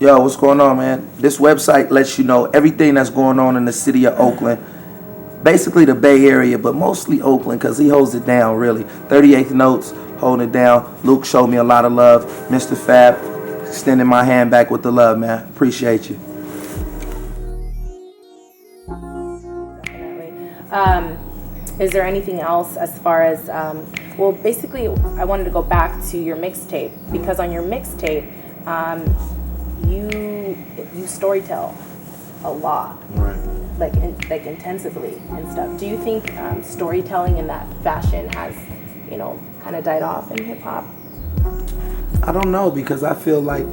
Yo, what's going on, man? This website lets you know everything that's going on in the city of Oakland. Basically the Bay Area, but mostly Oakland because he holds it down, really. 38th Notes, holding it down. Luke showed me a lot of love. Mr. Fab, extending my hand back with the love, man. Appreciate you. Definitely. Is there anything else as far as, well, basically, I wanted to go back to your mixtape because on your mixtape, you storytell a lot, Right. like intensively and stuff. Do you think storytelling in that fashion has, kind of died off in hip hop? I don't know because I feel like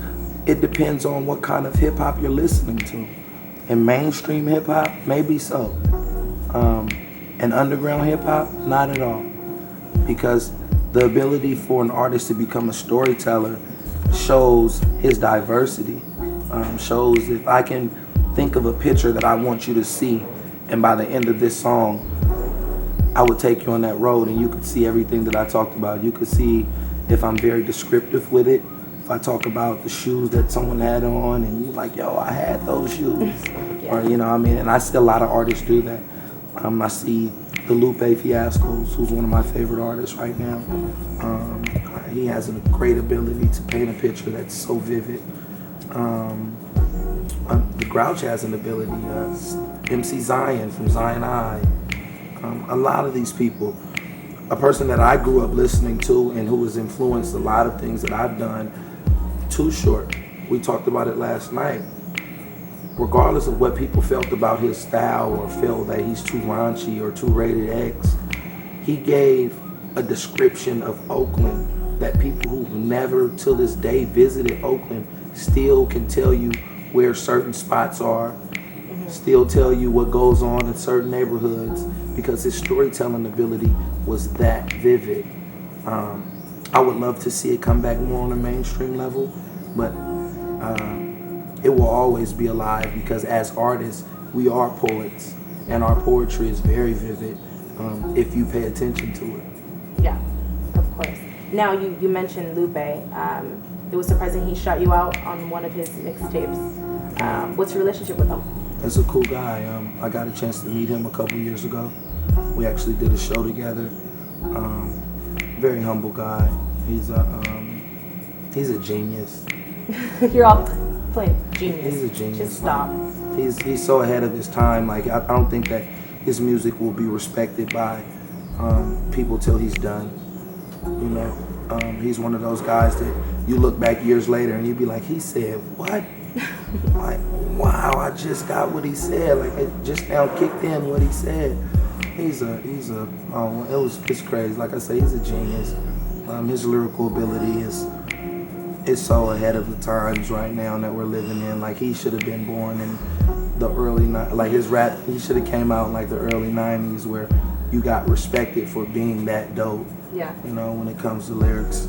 it depends on what kind of hip hop you're listening to. In mainstream hip hop, maybe so. And underground hip hop, not at all. Because the ability for an artist to become a storyteller shows his diversity. Shows if I can think of a picture that I want you to see, and by the end of this song, I would take you on that road and you could see everything that I talked about. You could see if I'm very descriptive with it. If I talk about the shoes that someone had on and you're like, yo, I had those shoes. Yeah. Or, and I see a lot of artists do that. I see the Lupe Fiascos, who's one of my favorite artists right now. He has a great ability to paint a picture that's so vivid. The Grouch has an ability. MC Zion from Zion I. A lot of these people. A person that I grew up listening to and who has influenced a lot of things that I've done. Too Short. We talked about it last night. Regardless of what people felt about his style or felt that he's too raunchy or too rated X, he gave a description of Oakland that people who've never till this day visited Oakland still can tell you where certain spots are, still tell you what goes on in certain neighborhoods because his storytelling ability was that vivid. I would love to see it come back more on a mainstream level, but it will always be alive because as artists, we are poets and our poetry is very vivid if you pay attention to it. Yeah, of course. Now, you mentioned Lupe. It was surprising he shot you out on one of his mixtapes. What's your relationship with him? He's a cool guy. I got a chance to meet him a couple years ago. We actually did a show together. Very humble guy. He's a genius. You're all playing genius. He's a genius. Just stop. He's so ahead of his time. Like I don't think that his music will be respected by people till he's done. He's one of those guys that you look back years later and you'd be like, he said what? Like, wow, I just got what he said. Like it just now kicked in what he said. It's crazy. Like I say, he's a genius. His lyrical ability is so ahead of the times right now that we're living in. Like he should have been born in the early his rap. He should have came out in like the early '90s where you got respected for being that dope. Yeah. When it comes to lyrics,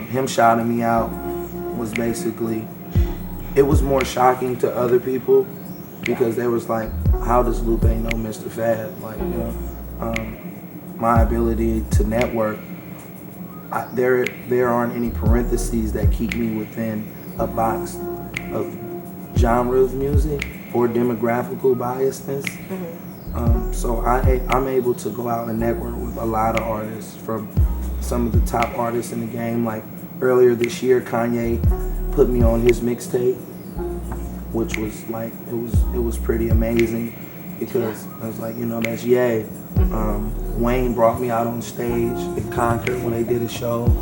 him shouting me out was basically. It was more shocking to other people because they was like, how does Lupe know Mr. Fab? Like, my ability to network, there aren't any parentheses that keep me within a box of genre of music or demographical biasness. So I'm able to go out and network with a lot of artists, from some of the top artists in the game. Like earlier this year, Kanye put me on his mixtape, which was like it was pretty amazing because I was like, that's Ye. Wayne brought me out on stage at Concord when they did a show.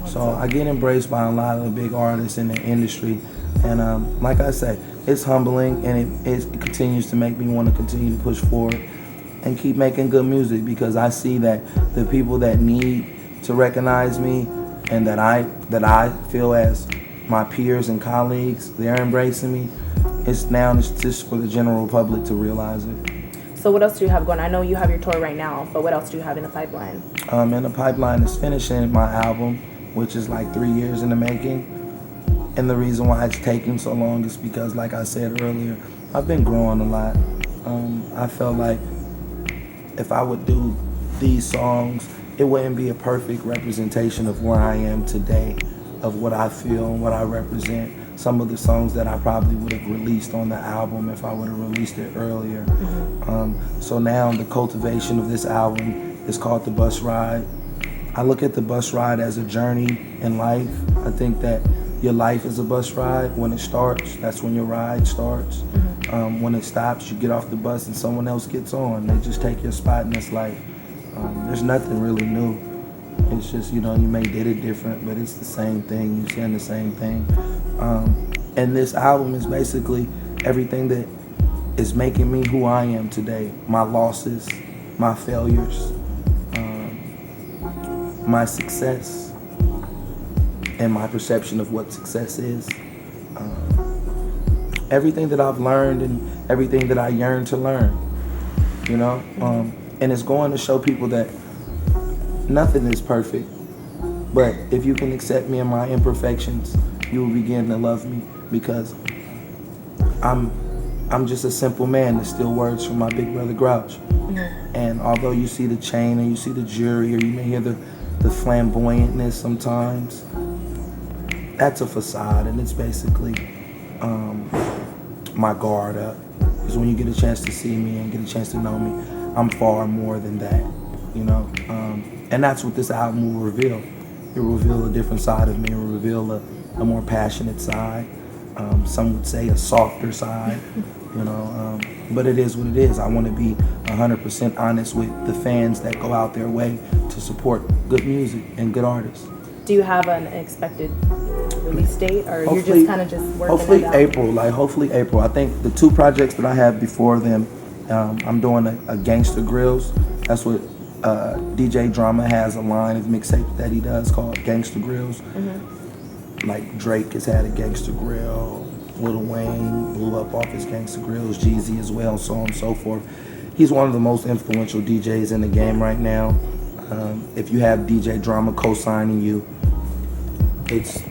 So I get embraced by a lot of the big artists in the industry, and like I say, it's humbling and it continues to make me want to continue to push forward and keep making good music because I see that the people that need to recognize me and that I feel as my peers and colleagues, they're embracing me. It's just for the general public to realize it. So what else do you have going? I know you have your tour right now, but what else do you have in the pipeline? In the pipeline is finishing my album, which is like 3 years in the making. And the reason why it's taking so long is because, like I said earlier, I've been growing a lot. I felt like if I would do these songs, it wouldn't be a perfect representation of where I am today, of what I feel and what I represent. some of the songs that I probably would have released on the album if I would have released it earlier. So now the cultivation of this album is called The Bus Ride. I look at the bus ride as a journey in life. I think that your life is a bus ride. When it starts, that's when your ride starts. When it stops, you get off the bus and someone else gets on. They just take your spot in this life. There's nothing really new. It's just, you may did it different, but it's the same thing. You're saying the same thing. And this album is basically everything that is making me who I am today. My losses, my failures, my success, and my perception of what success is. Everything that I've learned and everything that I yearn to learn, and it's going to show people that nothing is perfect, but if you can accept me and my imperfections, you will begin to love me, because I'm just a simple man that steal words from my big brother Grouch. And although you see the chain and you see the jewelry, or you may hear the flamboyantness sometimes, that's a facade, and it's basically my guard up. Because when you get a chance to see me and get a chance to know me, I'm far more than that, and that's what this album will reveal. It will reveal a different side of me. It will reveal a more passionate side. Some would say a softer side, but it is what it is. I want to be 100% honest with the fans that go out their way to support good music and good artists. Do you have an expected release date, or you're just kind of just working hopefully it out? Hopefully April. I think the two projects that I have before them, I'm doing a Gangsta Grills. That's what DJ Drama has a line of mixtape that he does called Gangsta Grills. Like Drake has had a Gangsta Grill, Lil Wayne blew up off his Gangsta Grills, Jeezy as well, so on and so forth. He's one of the most influential DJs in the game right now. If you have DJ Drama co-signing you, it's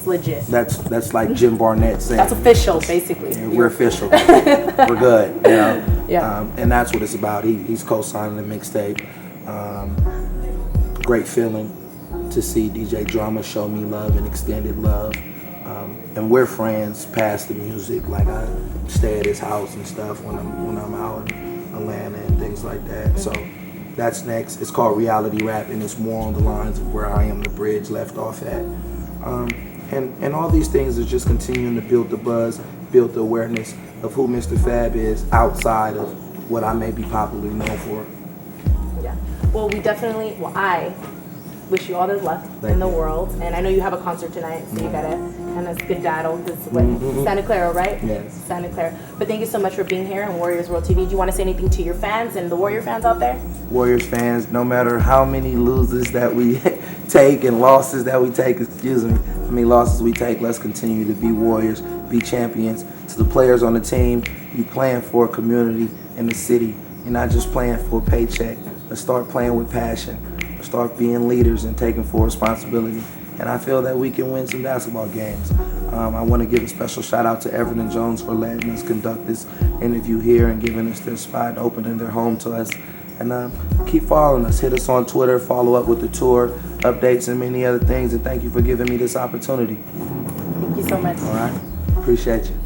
legit. That's like Jim Barnett saying. That's official, basically. Yeah, we're official. We're good. Yeah. And that's what it's about. He's co-signing the mixtape. Great feeling to see DJ Drama show me love and extended love. And we're friends past the music. Like, I stay at his house and stuff when I'm out in Atlanta and things like that. So that's next. It's called Reality Rap, and it's more on the lines of where I Am the Bridge left off at. And all these things are just continuing to build the buzz, build the awareness of who Mistah FAB is outside of what I may be popularly known for. Yeah. Well, I wish you all the luck in the world. And I know you have a concert tonight, so you gotta kind of skedaddle, because Santa Clara, right? Yes. Santa Clara. But thank you so much for being here on Warriors World TV. Do you want to say anything to your fans and the Warrior fans out there? Warriors fans, no matter how many losses that we take and losses that we take, how many losses we take, let's continue to be warriors, be champions. To the players on the team, you playing for a community in the city. You're not just playing for a paycheck. Let's start playing with passion. Let's start being leaders and taking full responsibility. And I feel that we can win some basketball games. I want to give a special shout out to Everett and Jones for letting us conduct this interview here and giving us their spot, opening their home to us. And keep following us. Hit us on Twitter, follow up with the tour, updates, and many other things. And thank you for giving me this opportunity. Thank you so much. All right. Appreciate you.